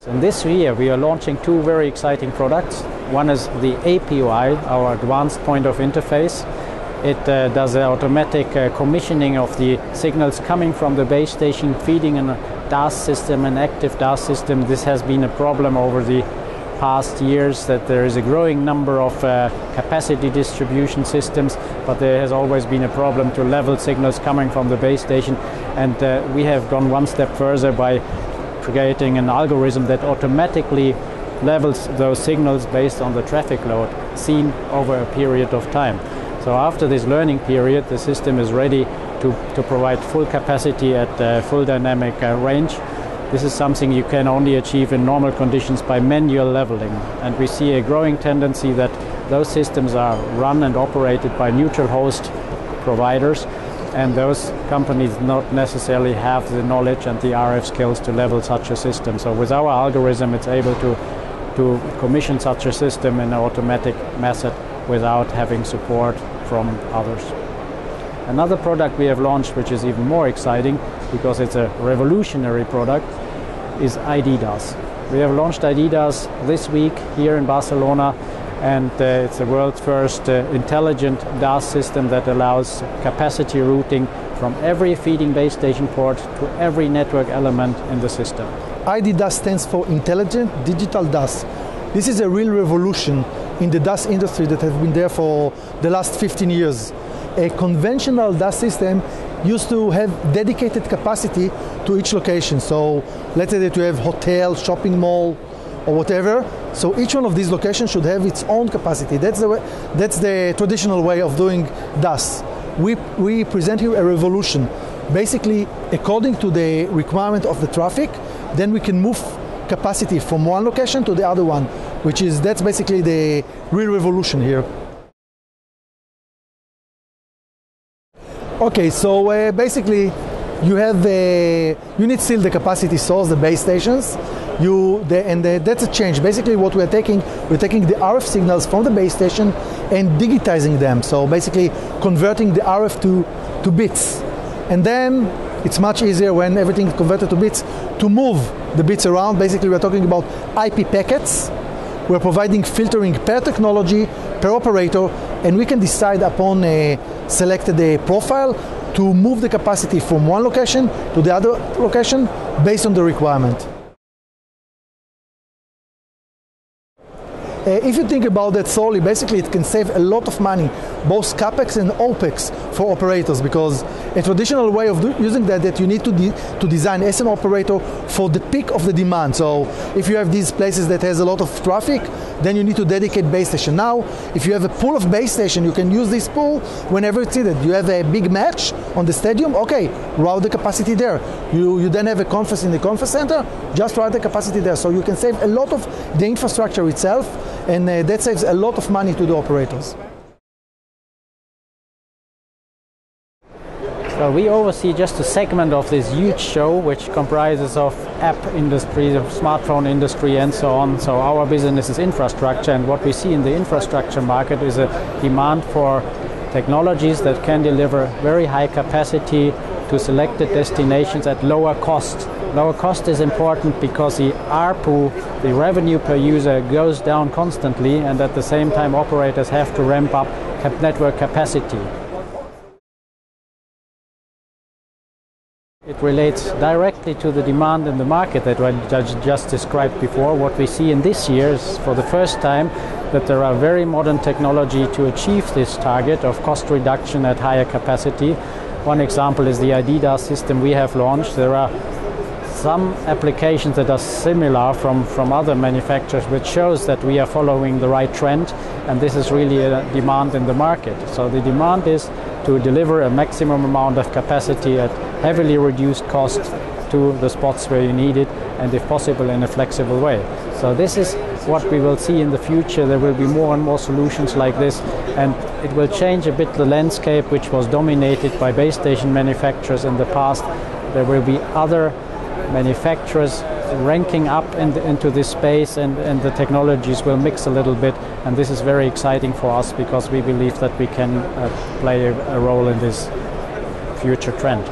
In this year we are launching two very exciting products. One is the API, our advanced point of interface. It does the automatic commissioning of the signals coming from the base station, feeding an DAS system, an active DAS system. This has been a problem over the past years, that there is a growing number of capacity distribution systems, but there has always been a problem to level signals coming from the base station. And we have gone one step further by creating an algorithm that automatically levels those signals based on the traffic load seen over a period of time. So after this learning period, the system is ready to provide full capacity at full dynamic range. This is something you can only achieve in normal conditions by manual leveling. And we see a growing tendency that those systems are run and operated by neutral host providers, and those companies not necessarily have the knowledge and the RF skills to level such a system. So with our algorithm, it's able to commission such a system in an automatic method without having support from others. Another product we have launched, which is even more exciting because it's a revolutionary product, is idDAS. We have launched idDAS this week here in Barcelona, and it's the world's first intelligent DAS system that allows capacity routing from every feeding base station port to every network element in the system. idDAS stands for Intelligent Digital DAS. This is a real revolution in the DAS industry that has been there for the last 15 years. A conventional DAS system used to have dedicated capacity to each location. So let's say that you have hotel, shopping mall, or whatever. So each one of these locations should have its own capacity. That's the traditional way of doing DAS. We present here a revolution. Basically, according to the requirement of the traffic, then we can move capacity from one location to the other one, that's basically the real revolution here. Okay, so basically you need still the capacity source, the base stations. That's a change. Basically what we're taking the RF signals from the base station and digitizing them. So basically converting the RF to bits. And then it's much easier when everything is converted to bits to move the bits around. Basically we're talking about IP packets. We're providing filtering per technology, per operator, and we can decide upon a selected profile to move the capacity from one location to the other location based on the requirement. If you think about that solely, basically it can save a lot of money, both CAPEX and OPEX for operators, because a traditional way of using that you need to design as an operator for the peak of the demand. So if you have these places that has a lot of traffic, then you need to dedicate base station. Now, if you have a pool of base station, you can use this pool whenever it's needed. You have a big match on the stadium, okay, route the capacity there. You then have a conference in the conference center, just route the capacity there. So you can save a lot of the infrastructure itself, and that saves a lot of money to the operators. So we oversee just a segment of this huge show, which comprises of app industry, the smartphone industry, and so on. So our business is infrastructure, and what we see in the infrastructure market is a demand for technologies that can deliver very high capacity to selected destinations at lower cost. Lower cost is important because the ARPU, the revenue per user, goes down constantly, and at the same time operators have to ramp up network capacity. It relates directly to the demand in the market that I just described before. What we see in this year is for the first time that there are very modern technology to achieve this target of cost reduction at higher capacity. One example is the idDAS system we have launched. There are some applications that are similar from other manufacturers, which shows that we are following the right trend, and this is really a demand in the market. So the demand is to deliver a maximum amount of capacity at heavily reduced cost to the spots where you need it, and if possible in a flexible way. So this is what we will see in the future. There will be more and more solutions like this, and it will change a bit the landscape, which was dominated by base station manufacturers in the past. There will be other manufacturers ranking up into this space, and the technologies will mix a little bit, and this is very exciting for us because we believe that we can play a role in this future trend.